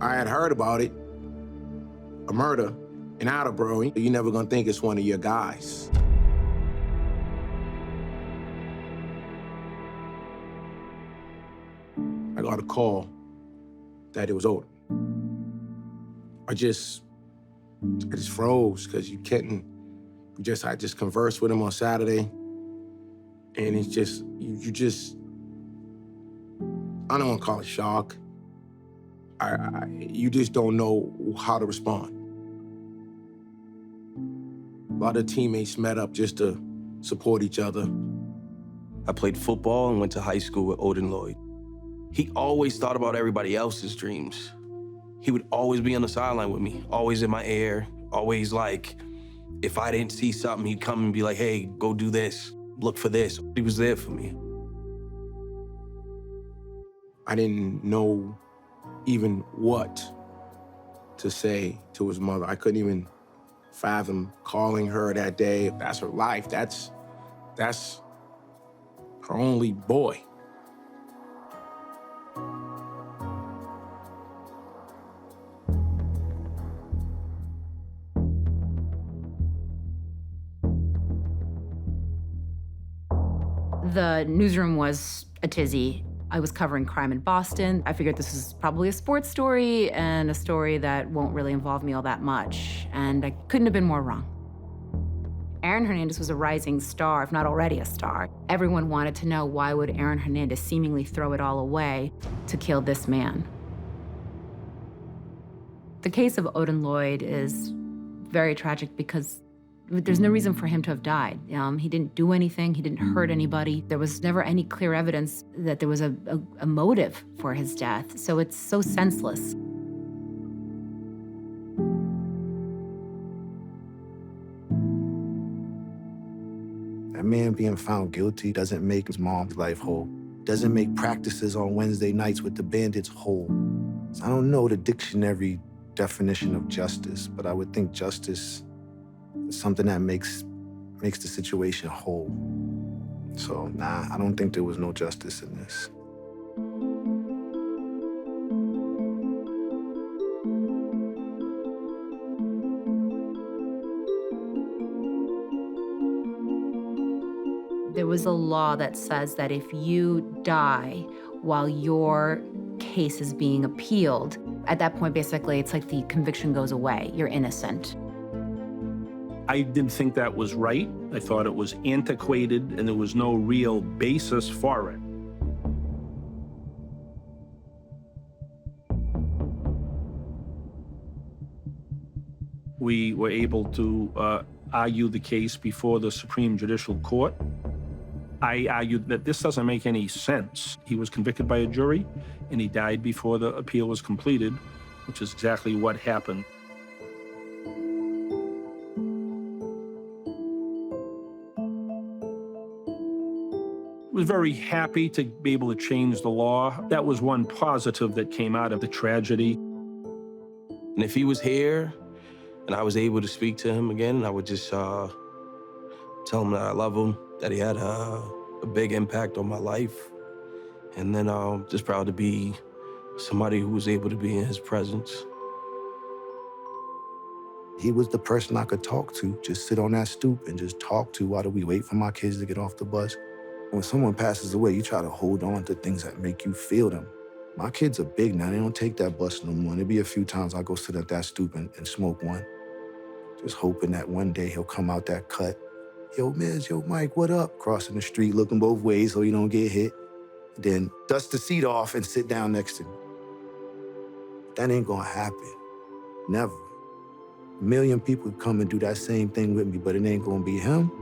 I had heard about it, a murder in Attleboro. You're never gonna think it's one of your guys. I got a call that it was Odin. I just froze because I just conversed with him on Saturday, and it's just, I don't want to call it shock. You just don't know how to respond. A lot of teammates met up just to support each other. I played football and went to high school with Odin Lloyd. He always thought about everybody else's dreams. He would always be on the sideline with me, always in my ear, always like, if I didn't see something, he'd come and be like, hey, go do this, look for this. He was there for me. I didn't know even what to say to his mother. I couldn't even fathom calling her that day. That's her life. That's her only boy. The newsroom was a tizzy. I was covering crime in Boston. I figured this was probably a sports story and a story that won't really involve me all that much. And I couldn't have been more wrong. Aaron Hernandez was a rising star, if not already a star. Everyone wanted to know, why would Aaron Hernandez seemingly throw it all away to kill this man? The case of Odin Lloyd is very tragic because there's no reason for him to have died. He didn't do anything, he didn't hurt anybody. There was never any clear evidence that there was a motive for his death, so it's so senseless. That man being found guilty doesn't make his mom's life whole. Doesn't make practices on Wednesday nights with the bandits whole. So I don't know the dictionary definition of justice, but I would think justice is something that makes the situation whole. So, nah, I don't think there was no justice in this. There was a law that says that if you die while your case is being appealed, at that point, basically, it's like the conviction goes away. You're innocent. I didn't think that was right. I thought it was antiquated and there was no real basis for it. We were able to argue the case before the Supreme Judicial Court. I argued that this doesn't make any sense. He was convicted by a jury and he died before the appeal was completed, which is exactly what happened. I was very happy to be able to change the law. That was one positive that came out of the tragedy. And if he was here and I was able to speak to him again, I would just tell him that I love him, that he had a big impact on my life. And then just proud to be somebody who was able to be in his presence. He was the person I could talk to, just sit on that stoop and just talk to while we wait for my kids to get off the bus. When someone passes away, you try to hold on to things that make you feel them. My kids are big now. They don't take that bus no more. There'll be a few times I go sit at that stoop and smoke one. Just hoping that one day he'll come out that cut. Yo, Miz, yo, Mike, what up? Crossing the street, looking both ways so you don't get hit. Then dust the seat off and sit down next to me. That ain't gonna happen. Never. A million people come and do that same thing with me, but it ain't gonna be him.